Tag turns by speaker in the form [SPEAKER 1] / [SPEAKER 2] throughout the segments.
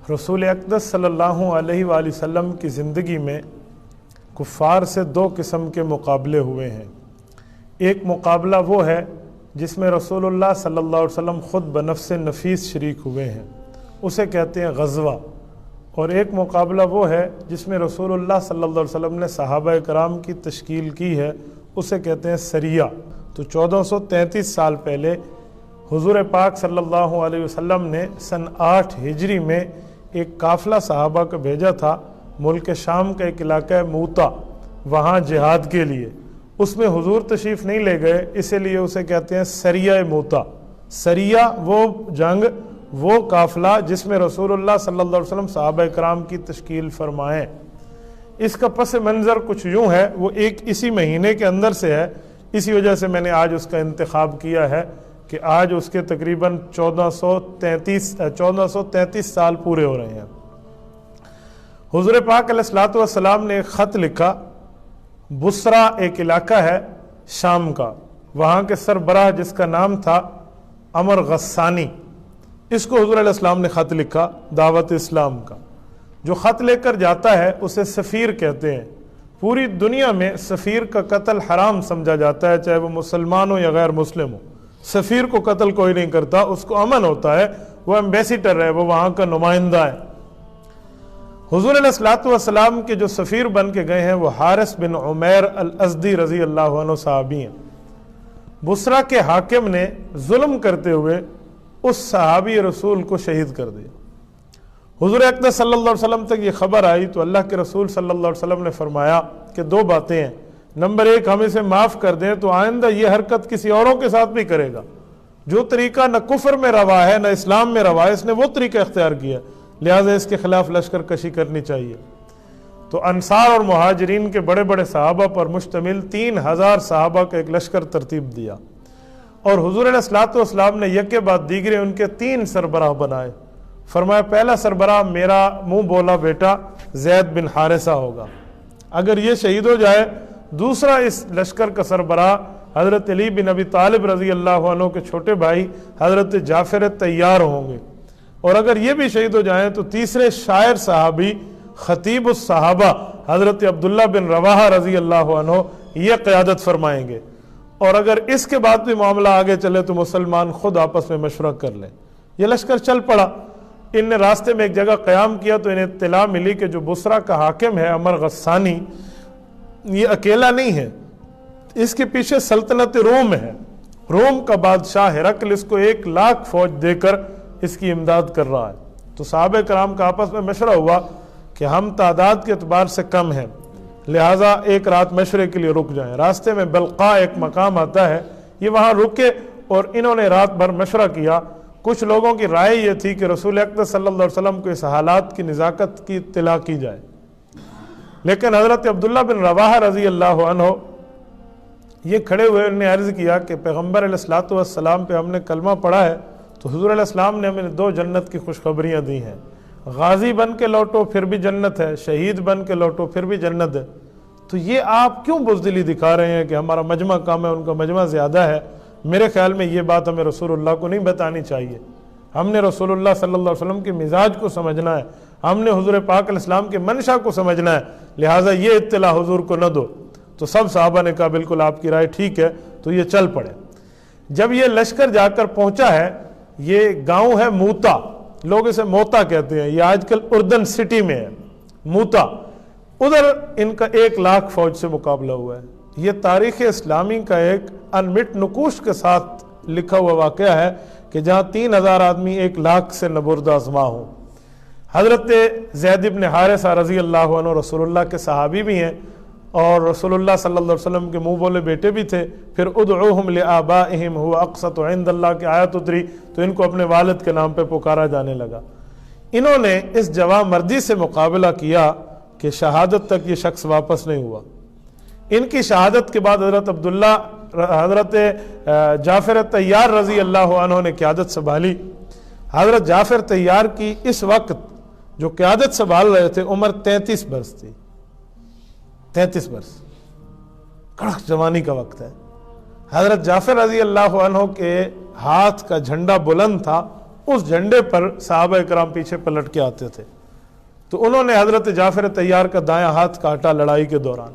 [SPEAKER 1] رسول اقدس صلی اللہ علیہ وآلہ وسلم کی زندگی میں کفار سے دو قسم کے مقابلے ہوئے ہیں۔ ایک مقابلہ وہ ہے جس میں رسول اللہ صلی اللہ علیہ وسلم خود بنفس نفیس شریک ہوئے ہیں، اسے کہتے ہیں غزوہ۔ اور ایک مقابلہ وہ ہے جس میں رسول اللہ صلی اللہ علیہ وسلم نے صحابہ کرام کی تشکیل کی ہے، اسے کہتے ہیں سریہ۔ تو 1433 سال پہلے حضور پاک صلی اللہ علیہ وسلم نے سن 8 ہجری میں ایک قافلہ صحابہ کو بھیجا تھا ملک شام کا ایک علاقہ ہے موتا، وہاں جہاد کے لیے۔ اس میں حضور تشریف نہیں لے گئے، اسی لیے اسے کہتے ہیں سریہ موتا۔ سریہ وہ جنگ، وہ قافلہ جس میں رسول اللہ صلی اللہ علیہ وسلم صحابہ کرام کی تشکیل فرمائیں۔ اس کا پس منظر کچھ یوں ہے، وہ ایک اسی مہینے کے اندر سے ہے، اسی وجہ سے میں نے آج اس کا انتخاب کیا ہے کہ آج اس کے تقریباً 1433 سال پورے ہو رہے ہیں۔ حضور پاک علیہ الصلوۃ والسلام نے ایک خط لکھا، بصرہ ایک علاقہ ہے شام کا، وہاں کے سربراہ جس کا نام تھا عمر غسانی، اس کو حضور علیہ السلام نے خط لکھا دعوت اسلام کا۔ جو خط لے کر جاتا ہے اسے سفیر کہتے ہیں۔ پوری دنیا میں سفیر کا قتل حرام سمجھا جاتا ہے، چاہے وہ مسلمان ہو یا غیر مسلم ہو۔ سفیر کو قتل کوئی نہیں کرتا، اس کو امن ہوتا ہے، وہ ایمبیسیڈر ہے، وہ وہاں کا نمائندہ ہے۔ حضور علیہ الصلوۃ والسلام کے جو سفیر بن کے گئے ہیں وہ حارث بن عمیر الازدی رضی اللہ عنہ صحابی ہیں۔ بصرہ کے حاکم نے ظلم کرتے ہوئے اس صحابی رسول کو شہید کر دیا۔ حضور اقدس صلی اللہ علیہ وسلم تک یہ خبر آئی تو اللہ کے رسول صلی اللہ علیہ وسلم نے فرمایا کہ دو باتیں ہیں، نمبر 1 ہم اسے معاف کر دیں تو آئندہ یہ حرکت کسی اوروں کے ساتھ بھی کرے گا۔ جو طریقہ نہ کفر میں روا ہے نہ اسلام میں روا ہے، اس نے وہ طریقہ اختیار کیا، لہٰذا اس کے خلاف لشکر کشی کرنی چاہیے۔ تو انصار اور مہاجرین کے بڑے بڑے صحابہ پر مشتمل 3000 صحابہ کا ایک لشکر ترتیب دیا، اور حضور علیہ الصلوۃ والسلام نے یک کے بعد دیگرے ان کے 3 سربراہ بنائے۔ فرمایا پہلا سربراہ میرا منہ بولا بیٹا زید بن حارثہ ہوگا، اگر یہ شہید ہو جائے دوسرا اس لشکر کا سربراہ حضرت علی بن ابی طالب رضی اللہ عنہ کے چھوٹے بھائی حضرت جعفر طیار ہوں گے، اور اگر یہ بھی شہید ہو جائیں تو تیسرے شاعر صحابی خطیب الصحابہ حضرت عبداللہ بن رواحہ رضی اللہ عنہ یہ قیادت فرمائیں گے، اور اگر اس کے بعد بھی معاملہ آگے چلے تو مسلمان خود آپس میں مشورہ کر لیں۔ یہ لشکر چل پڑا۔ ان نے راستے میں ایک جگہ قیام کیا تو انہیں اطلاع ملی کہ جو بصرہ کا حاکم ہے عمر غسانی، یہ اکیلا نہیں ہے، اس کے پیچھے سلطنت روم ہے۔ روم کا بادشاہ ہرقل اس کو 1 لاکھ فوج دے کر اس کی امداد کر رہا ہے۔ تو صحابہ کرام کا آپس میں مشورہ ہوا کہ ہم تعداد کے اعتبار سے کم ہیں، لہٰذا ایک رات مشورے کے لیے رک جائیں۔ راستے میں بلقاء ایک مقام آتا ہے، یہ وہاں رکے اور انہوں نے رات بھر مشورہ کیا۔ کچھ لوگوں کی رائے یہ تھی کہ رسول اقدس صلی اللہ علیہ وسلم کو اس حالات کی نزاکت کی اطلاع کی جائے، لیکن حضرت عبداللہ بن رواحہ رضی اللہ عنہ یہ کھڑے ہوئے، انہوں نے عرض کیا کہ پیغمبر علیہ الصلوۃ والسلام پہ ہم نے کلمہ پڑھا ہے، تو حضور علیہ السلام نے ہمیں 2 جنت کی خوشخبریاں دی ہیں، غازی بن کے لوٹو پھر بھی جنت ہے، شہید بن کے لوٹو پھر بھی جنت ہے۔ تو یہ آپ کیوں بزدلی دکھا رہے ہیں کہ ہمارا مجمع کم ہے ان کا مجمع زیادہ ہے؟ میرے خیال میں یہ بات ہمیں رسول اللہ کو نہیں بتانی چاہیے۔ ہم نے رسول اللہ صلی اللہ علیہ وسلم کے مزاج کو سمجھنا ہے، ہم نے حضور پاک علیہ السلام کے منشا کو سمجھنا ہے، لہٰذا یہ اطلاع حضور کو نہ دو۔ تو سب صحابہ نے کہا بالکل آپ کی رائے ٹھیک ہے، تو یہ چل پڑے۔ جب یہ لشکر جا کر پہنچا ہے، یہ گاؤں ہے موتا، لوگ اسے موتا کہتے ہیں، یہ آج کل اردن سٹی میں ہے موتا، ادھر ان کا 1 لاکھ فوج سے مقابلہ ہوا ہے۔ یہ تاریخ اسلامی کا ایک انمٹ نقوش کے ساتھ لکھا ہوا واقعہ ہے کہ جہاں 3000 آدمی 1 لاکھ سے نبرد آزما ہوں۔ حضرت زید بن حارثہ رضی اللہ عنہ رسول اللہ کے صحابی بھی ہیں، اور رسول اللہ صلی اللہ علیہ وسلم کے منہ بولے بیٹے بھی تھے۔ پھر ادعوہم لآبائہم هو اقسط عند اللہ کی آیت اتری تو ان کو اپنے والد کے نام پہ پکارا جانے لگا۔ انہوں نے اس جواں مردی سے مقابلہ کیا کہ شہادت تک یہ شخص واپس نہیں ہوا۔ ان کی شہادت کے بعد حضرت جعفر طیار رضی اللہ عنہ نے قیادت سنبھالی۔ حضرت جعفر طیار کی اس وقت جو قیادت سنبھال رہے تھے عمر 33 برس تھی، 33 برس، کڑک جوانی کا وقت ہے۔ حضرت جعفر رضی اللہ عنہ کے ہاتھ کا جھنڈا بلند تھا، اس جھنڈے پر صحابہ کرام پیچھے پلٹ کے آتے تھے، تو انہوں نے حضرت جعفر طیار کا دایاں ہاتھ کاٹا لڑائی کے دوران،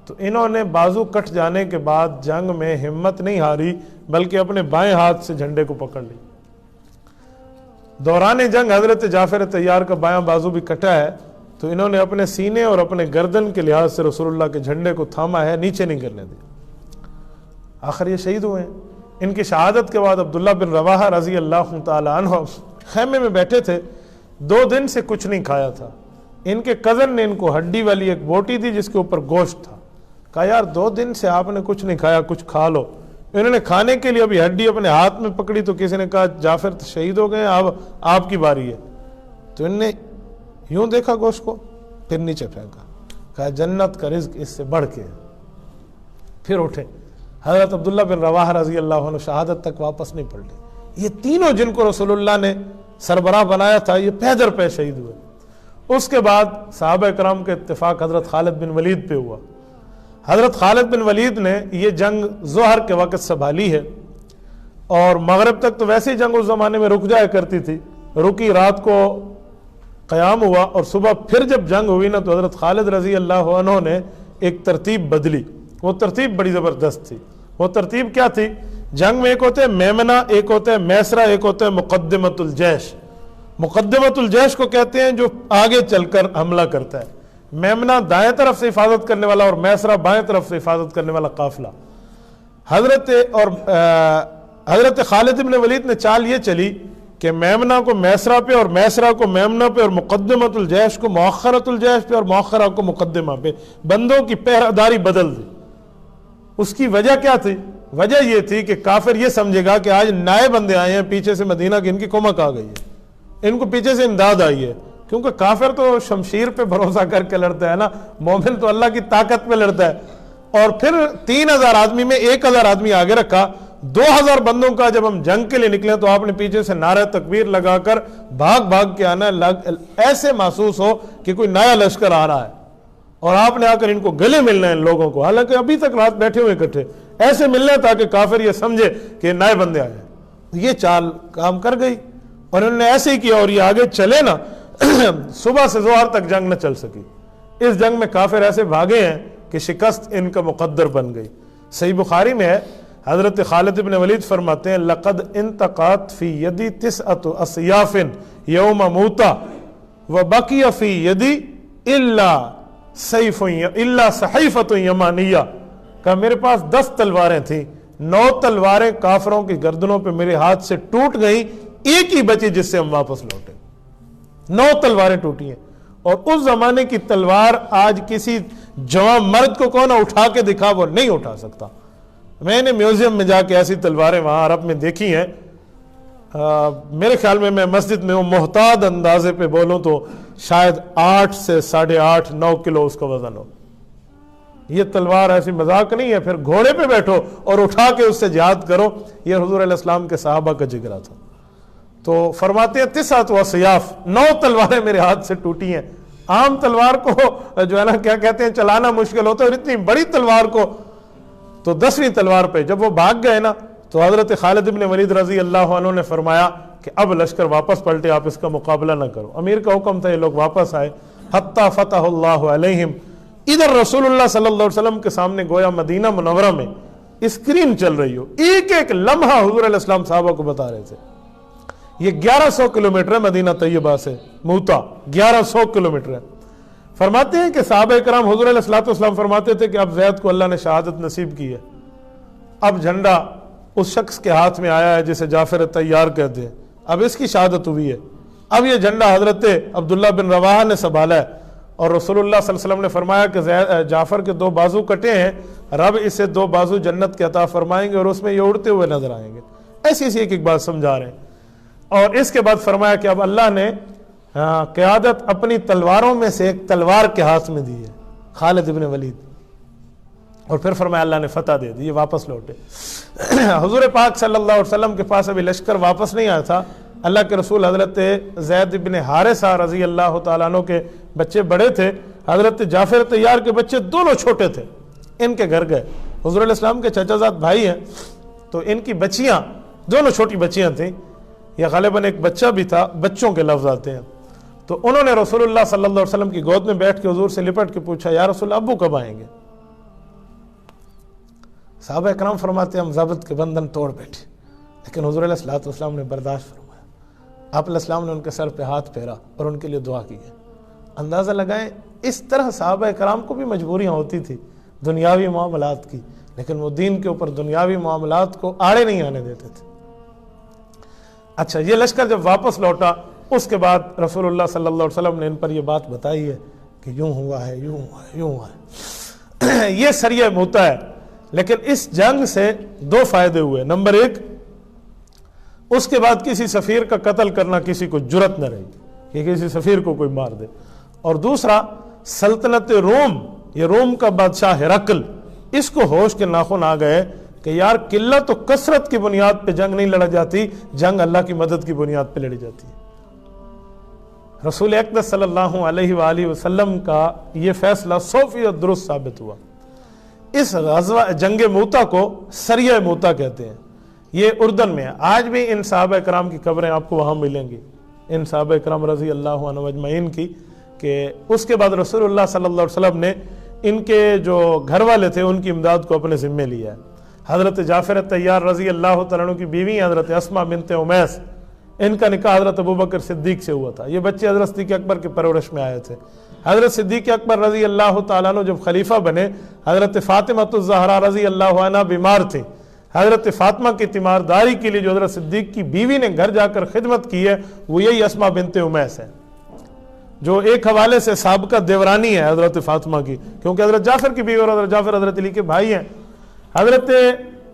[SPEAKER 1] تو انہوں نے بازو کٹ جانے کے بعد جنگ میں ہمت نہیں ہاری بلکہ اپنے بائیں ہاتھ سے جھنڈے کو پکڑ لی۔ دوران جنگ حضرت جعفر طیار کا بایاں بازو بھی کٹا ہے، تو انہوں نے اپنے سینے اور اپنے گردن کے لحاظ سے رسول اللہ کے جھنڈے کو تھاما ہے، نیچے نہیں کرنے دیا۔ آخر یہ شہید ہوئے ہیں۔ ان کی شہادت کے بعد عبداللہ بن رواحہ رضی اللہ تعالی عنہ خیمے میں بیٹھے تھے، 2 دن سے کچھ نہیں کھایا تھا۔ ان کے کزن نے ان کو ہڈی والی ایک بوٹی دی جس کے اوپر گوشت تھا، کہا یار 2 دن سے آپ نے کچھ نہیں کھایا، کچھ کھا لو۔ انہوں نے کھانے کے لیے ابھی ہڈی اپنے ہاتھ میں پکڑی تو کسی نے کہا جعفر تو شہید ہو گئے ہیں، اب آپ کی باری ہے۔ تو انہوں نے یوں دیکھا گوشت کو، پھر نیچے پھینکا، کہا جنت کا رزق اس سے بڑھ کے ہے۔ پھر اٹھے۔ حضرت عبداللہ بن رواحہ رضی اللہ عنہ شہادت تک واپس نہیں پلٹے۔ یہ تینوں جن کو رسول اللہ نے سربراہ بنایا تھا یہ پے در پے شہید ہوئے۔ اس کے بعد صحابہ کرام کے اتفاق حضرت خالد بن ولید پہ ہوا۔ حضرت خالد بن ولید نے یہ جنگ ظہر کے وقت سنبھالی ہے، اور مغرب تک تو ویسے ہی جنگ اس زمانے میں رک جایا کرتی تھی، رکی، رات کو قیام ہوا، اور صبح پھر جب جنگ ہوئی نا تو حضرت خالد رضی اللہ عنہ نے ایک ترتیب بدلی۔ وہ ترتیب بڑی زبردست تھی۔ وہ ترتیب کیا تھی؟ جنگ میں ایک ہوتے ہیں میمنہ، ایک ہوتا ہے میسرہ، ایک ہوتا ہے مقدمۃ الجیش۔ مقدمۃ الجیش کو کہتے ہیں جو آگے چل کر حملہ کرتا ہے، میمنہ دائیں طرف سے حفاظت کرنے والا اور میسرہ بائیں طرف سے حفاظت کرنے والا قافلہ۔ حضرت خالد بن ولید نے چال یہ چلی کہ میمنہ کو میسرہ پہ اور میسرہ کو میمنہ پہ اور مقدمۃ الجیش کو مؤخرۃ الجیش پہ اور مؤخرہ کو مقدمہ پہ بندوں کی پہرہ داری بدل دی۔ اس کی وجہ کیا تھی؟ وجہ یہ تھی کہ کافر یہ سمجھے گا کہ آج نئے بندے آئے ہیں پیچھے سے مدینہ کی، ان کی کمک آ گئی ہے، ان کو پیچھے سے امداد آئی ہے، کیونکہ کافر تو شمشیر پہ بھروسہ کر کے لڑتا ہے نا، مومن تو اللہ کی طاقت پہ لڑتا ہے۔ اور پھر 3000 آدمی میں 1000 آدمی آگے رکھا، 2000 بندوں کا جب ہم جنگ کے لیے نکلے تو آپ نے پیچھے سے نعرہ تکبیر لگا کر بھاگ کے آنا، ایسے محسوس ہو کہ کوئی نیا لشکر آ رہا ہے، اور آپ نے آ کر ان کو گلے ملنا ہے ان لوگوں کو، حالانکہ ابھی تک رات بیٹھے ہوئے اکٹھے، ایسے ملنے تاکہ کافر یہ سمجھے کہ نئے بندے آئے ہیں۔ یہ چال کام کر گئی، اور انہوں نے ایسے ہی کیا، اور یہ آگے چلے نا صبح سے ظہر تک جنگ نہ چل سکی۔ اس جنگ میں کافر ایسے بھاگے ہیں کہ شکست ان کا مقدر بن گئی۔ صحیح بخاری میں ہے، حضرت خالد بن ولید فرماتے ہیں لقد انتقات فی یدی 9 اسیاف یوم موتا وبقی فی یدی الا صحیفۃ یمانیہ، کہ میرے پاس 10 تلواریں تھیں، 9 تلواریں کافروں کی گردنوں پہ میرے ہاتھ سے ٹوٹ گئیں، ایک ہی بچی جس سے ہم واپس لوٹے۔ 9 تلواریں ٹوٹی ہیں، اور اس زمانے کی تلوار آج کسی جوان مرد کو کون اٹھا کے دکھا، وہ نہیں اٹھا سکتا۔ میں نے میوزیم میں جا کے ایسی تلواریں وہاں عرب میں دیکھی ہیں، میرے خیال میں مسجد میں محتاط اندازے پہ بولوں تو شاید 8 سے 8.5 9 کلو اس کا وزن ہو۔ یہ تلوار ایسی مذاق نہیں ہے، پھر گھوڑے پہ بیٹھو اور اٹھا کے اس سے جہاد کرو۔ یہ حضور علیہ السلام کے صحابہ کا جگرا تھا۔ تو فرماتے ہیں 9 اسیاف، 9 تلواریں میرے ہاتھ سے ٹوٹی ہیں۔ عام تلوار کو جو ہے نا کیا کہتے ہیں چلانا مشکل ہوتا ہے، اور اتنی بڑی تلوار کو تو 10ویں تلوار پہ جب وہ بھاگ گئے نا تو حضرت خالد بن ولید رضی اللہ عنہ نے فرمایا کہ اب لشکر واپس پلٹے، آپ اس کا مقابلہ نہ کرو۔ امیر کا حکم تھا، یہ لوگ واپس آئے۔ حتی فتح اللہ علیہم، ادھر رسول اللہ صلی اللہ علیہ وسلم کے سامنے گویا مدینہ منورہ میں اسکرین چل رہی ہو، ایک ایک لمحہ حضور علیہ السلام صحابہ کو بتا رہے تھے۔ یہ 1100 کلومیٹر ہے مدینہ طیبہ سے موتا، 1100 کلومیٹر ہے۔ فرماتے ہیں کہ صحابہ کرام حضور علیہ السلام فرماتے تھے کہ اب زید کو اللہ نے شہادت نصیب کی ہے، اب جھنڈا اس شخص کے ہاتھ میں آیا ہے جسے جعفر طیار کہتے ہیں، اب اس کی شہادت ہوئی ہے، اب یہ جھنڈا حضرت عبداللہ بن رواحہ نے سنبھالا ہے، اور رسول اللہ صلی اللہ علیہ وسلم نے فرمایا کہ جعفر کے 2 بازو کٹے ہیں، رب اسے 2 بازو جنت کے عطا فرمائیں گے اور اس میں یہ اڑتے ہوئے نظر آئیں گے۔ ایسی ایک بات سمجھا رہے ہیں۔ اور اس کے بعد فرمایا کہ اب اللہ نے قیادت اپنی تلواروں میں سے ایک تلوار کے ہاتھ میں دی ہے، خالد بن ولید، اور پھر فرمایا اللہ نے فتح دے دی، یہ واپس لوٹے۔ حضور پاک صلی اللہ علیہ وسلم کے پاس ابھی لشکر واپس نہیں آیا تھا۔ اللہ کے رسول حضرت زید بن حارثہ رضی اللہ تعالیٰ عنہ کے بچے بڑے تھے، حضرت جعفر طیار کے بچے دونوں چھوٹے تھے، ان کے گھر گئے۔ حضور علیہ السلام کے چچا زاد بھائی ہیں، تو ان کی بچیاں دونوں چھوٹی بچیاں تھیں، یا غالباً ایک بچہ بھی تھا، بچوں کے لفظ آتے ہیں، تو انہوں نے رسول اللہ صلی اللہ علیہ وسلم کی گود میں بیٹھ کے حضور سے لپٹ کے پوچھا یا رسول اللہ ابو کب آئیں گے؟ صحابہ اکرام فرماتے ہیں ہم ضابط کے بندھن توڑ بیٹھے، لیکن حضور علیہ الصلوۃ والسلام نے برداشت فرمایا۔ آپ علیہ السلام نے ان کے سر پہ ہاتھ پھیرا اور ان کے لیے دعا کی ہے۔ اندازہ لگائیں اس طرح صحابہ اکرام کو بھی مجبوریاں ہوتی تھی دنیاوی معاملات کی، لیکن وہ دین کے اوپر دنیاوی معاملات کو آڑے نہیں آنے دیتے تھے۔ اچھا، یہ لشکر جب واپس لوٹا اس کے بعد رسول اللہ صلی اللہ علیہ وسلم نے ان پر یہ بات بتائی ہے کہ یوں ہوا ہے، یوں ہوا ہے، یوں ہوا ہے۔ یہ سریہ موتا ہے، لیکن اس جنگ سے دو فائدے ہوئے۔ نمبر ایک، اس کے بعد کسی سفیر کا قتل کرنا کسی کو جرت نہ رہی کہ کسی سفیر کو کوئی مار دے، اور دوسرا سلطنت روم، یہ روم کا بادشاہ ہرقل، اس کو ہوش کے ناخن آ گئے کہ یار قلت و کثرت کی بنیاد پہ جنگ نہیں لڑا جاتی، جنگ اللہ کی مدد کی بنیاد پہ لڑی جاتی ہے۔ رسول اقدس صلی اللہ علیہ وآلہ وسلم کا یہ فیصلہ 100% درست ثابت ہوا۔ اس غزوہ جنگ موتا کو سریہ موتا کہتے ہیں، یہ اردن میں ہے۔ آج بھی ان صحابہ کرام کی قبریں آپ کو وہاں ملیں گی، ان صحابہ کرام رضی اللہ عنہ اجمعین کی، کہ اس کے بعد رسول اللہ صلی اللہ علیہ وسلم نے ان کے جو گھر والے تھے ان کی امداد کو اپنے ذمے لیا ہے۔ حضرت جعفر طیار رضی اللہ تعالیٰ عنہ کی بیوی حضرت اسماء بنت امیس، ان کا نکاح حضرت ابوبکر صدیق سے ہوا تھا۔ یہ بچے حضرت صدیق اکبر کے پرورش میں آئے تھے۔ حضرت صدیق اکبر رضی اللہ تعالیٰ عنہ جب خلیفہ بنے، حضرت فاطمہ الزہرا رضی اللہ عنہ بیمار تھے۔ حضرت فاطمہ کی تیمارداری کے لیے جو حضرت صدیق کی بیوی نے گھر جا کر خدمت کی ہے وہ یہی اسماء بنت امیس ہے، جو ایک حوالے سے سابقہ دیورانی ہے حضرت فاطمہ کی، کیونکہ حضرت جعفر کی بیوی اور حضرت جعفر حضرت علی کے بھائی ہیں۔ حضرت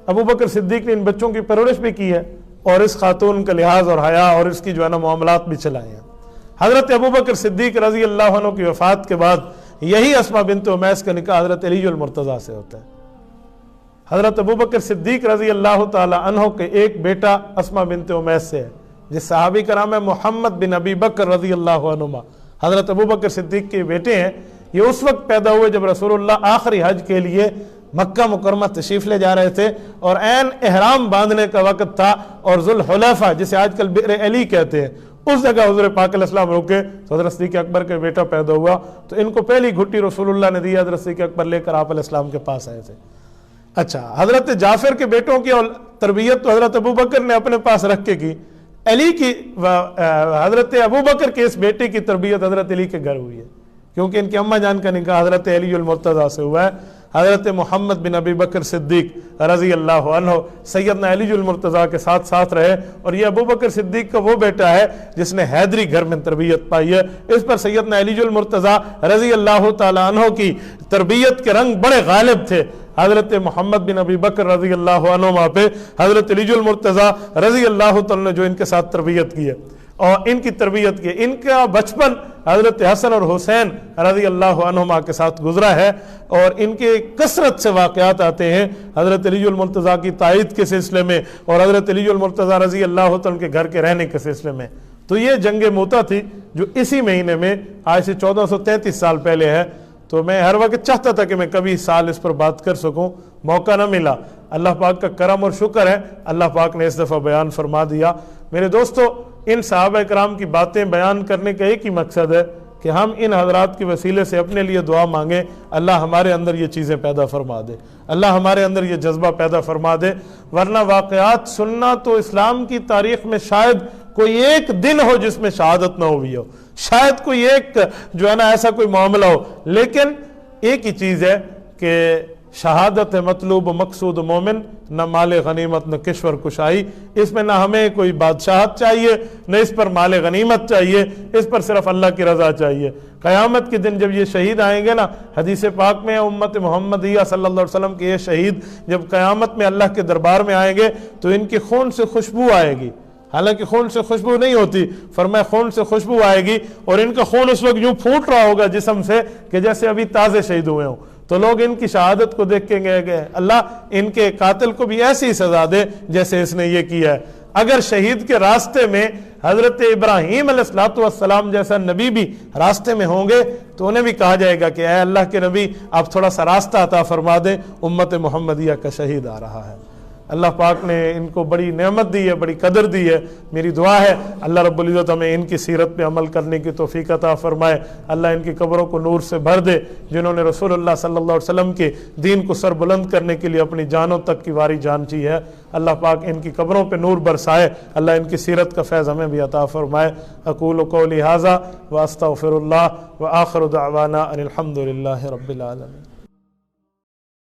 [SPEAKER 1] ابوبکر صدیق نے ان بچوں کی پرورش بھی کی ہے اور اس خاتون کا لحاظ اور حیا اور اس کی جو ہے نا معاملات بھی چلائے ہیں۔ حضرت ابوبکر صدیق رضی اللہ عنہ کی وفات کے بعد یہی اسماء بنت امیس کا نکاح حضرت علی المرتضیٰ سے ہوتا ہے۔ حضرت ابوبکر صدیق رضی اللہ تعالی عنہ کے ایک بیٹا اسماء بنت امیس سے ہے، جس صحابی کا نام ہے محمد بن ابی بکر رضی اللہ عنہما۔ حضرت ابوبکر صدیق کے بیٹے ہیں۔ یہ اس وقت پیدا ہوئے جب رسول اللہ آخری حج کے لیے مکہ مکرمہ تشریف لے جا رہے تھے اور عین احرام باندھنے کا وقت تھا، اور ذوالحلیفہ جسے آج کل بئر علی کہتے ہیں اس جگہ حضور پاک علیہ السلام رکے تو حضرت صدیق اکبر کے بیٹا پیدا ہوا، تو ان کو پہلی گھٹی رسول اللہ نے دی، حضرت صدیق اکبر لے کر آپ علیہ السلام کے پاس آئے تھے۔ اچھا، حضرت جعفر کے بیٹوں کی تربیت تو حضرت ابوبکر نے اپنے پاس رکھ کے کی، علی کی حضرت ابوبکر کے اس بیٹے کی تربیت حضرت علی کے گھر ہوئی ہے، کیونکہ ان کی اماں جان کا نکاح حضرت علی المرتضیٰ سے ہوا ہے۔ حضرت محمد بن ابی بکر صدیق رضی اللہ عنہ سیدنا علی المرتضیٰ کے ساتھ ساتھ رہے، اور یہ ابوبکر صدیق کا وہ بیٹا ہے جس نے حیدری گھر میں تربیت پائی ہے۔ اس پر سیدنا علی المرتضیٰ رضی اللہ تعالی عنہ کی تربیت کے رنگ بڑے غالب تھے۔ حضرت محمد بن ابی بکر رضی اللہ عنہ پہ حضرت علی المرتضیٰ رضی اللہ تعالی نے جو ان کے ساتھ تربیت کی ہے اور ان کی تربیت کی، ان کا بچپن حضرت حسن اور حسین رضی اللہ عنہما کے ساتھ گزرا ہے، اور ان کے کثرت سے واقعات آتے ہیں حضرت علی المرتضیٰ کی تائید کے سلسلے میں اور حضرت علی المرتضیٰ رضی اللہ تعالی کے گھر کے رہنے کے سلسلے میں۔ تو یہ جنگ موتا تھی جو اسی مہینے میں آج سے 1433 سال پہلے ہے۔ تو میں ہر وقت چاہتا تھا کہ میں کبھی سال اس پر بات کر سکوں، موقع نہ ملا۔ اللہ پاک کا کرم اور شکر ہے، اللہ پاک نے اس دفعہ بیان فرما دیا۔ میرے دوستو، ان صحابہ کرام کی باتیں بیان کرنے کا ایک ہی مقصد ہے کہ ہم ان حضرات کے وسیلے سے اپنے لیے دعا مانگیں، اللہ ہمارے اندر یہ چیزیں پیدا فرما دے، اللہ ہمارے اندر یہ جذبہ پیدا فرما دے۔ ورنہ واقعات سننا تو اسلام کی تاریخ میں شاید کوئی ایک دن ہو جس میں شہادت نہ ہوئی ہو، شاید کوئی ایک جو ہے نا ایسا کوئی معاملہ ہو، لیکن ایک ہی چیز ہے کہ شہادت ہے مطلوب و مقصود مومن، نہ مال غنیمت نہ کشور کشائی۔ اس میں نہ ہمیں کوئی بادشاہت چاہیے نہ اس پر مال غنیمت چاہیے، اس پر صرف اللہ کی رضا چاہیے۔ قیامت کے دن جب یہ شہید آئیں گے نا، حدیث پاک میں امت محمدیہ صلی اللہ علیہ وسلم کے یہ شہید جب قیامت میں اللہ کے دربار میں آئیں گے تو ان کے خون سے خوشبو آئے گی، حالانکہ خون سے خوشبو نہیں ہوتی، فرمایا خون سے خوشبو آئے گی، اور ان کا خون اس وقت یوں پھوٹ رہا ہوگا جسم سے کہ جیسے ابھی تازے شہید ہوئے ہوں۔ تو لوگ ان کی شہادت کو دیکھ کے گئے اللہ ان کے قاتل کو بھی ایسی سزا دے جیسے اس نے یہ کیا ہے۔ اگر شہید کے راستے میں حضرت ابراہیم علیہ السلام جیسا نبی بھی راستے میں ہوں گے تو انہیں بھی کہا جائے گا کہ اے اللہ کے نبی آپ تھوڑا سا راستہ عطا فرما دیں، امت محمدیہ کا شہید آ رہا ہے۔ اللہ پاک نے ان کو بڑی نعمت دی ہے، بڑی قدر دی ہے۔ میری دعا ہے اللہ رب العزت ہمیں ان کی سیرت پہ عمل کرنے کی توفیق عطا فرمائے، اللہ ان کی قبروں کو نور سے بھر دے، جنہوں نے رسول اللہ صلی اللہ علیہ وسلم کے دین کو سر بلند کرنے کے لیے اپنی جانوں تک کی واری جان چی ہے۔ اللہ پاک ان کی قبروں پہ نور برسائے، اللہ ان کی سیرت کا فیض ہمیں بھی عطا فرمائے۔ اقول قولی ھذا واستغفر اللہ وآخر دعوانا ان الحمد للہ رب العالمین۔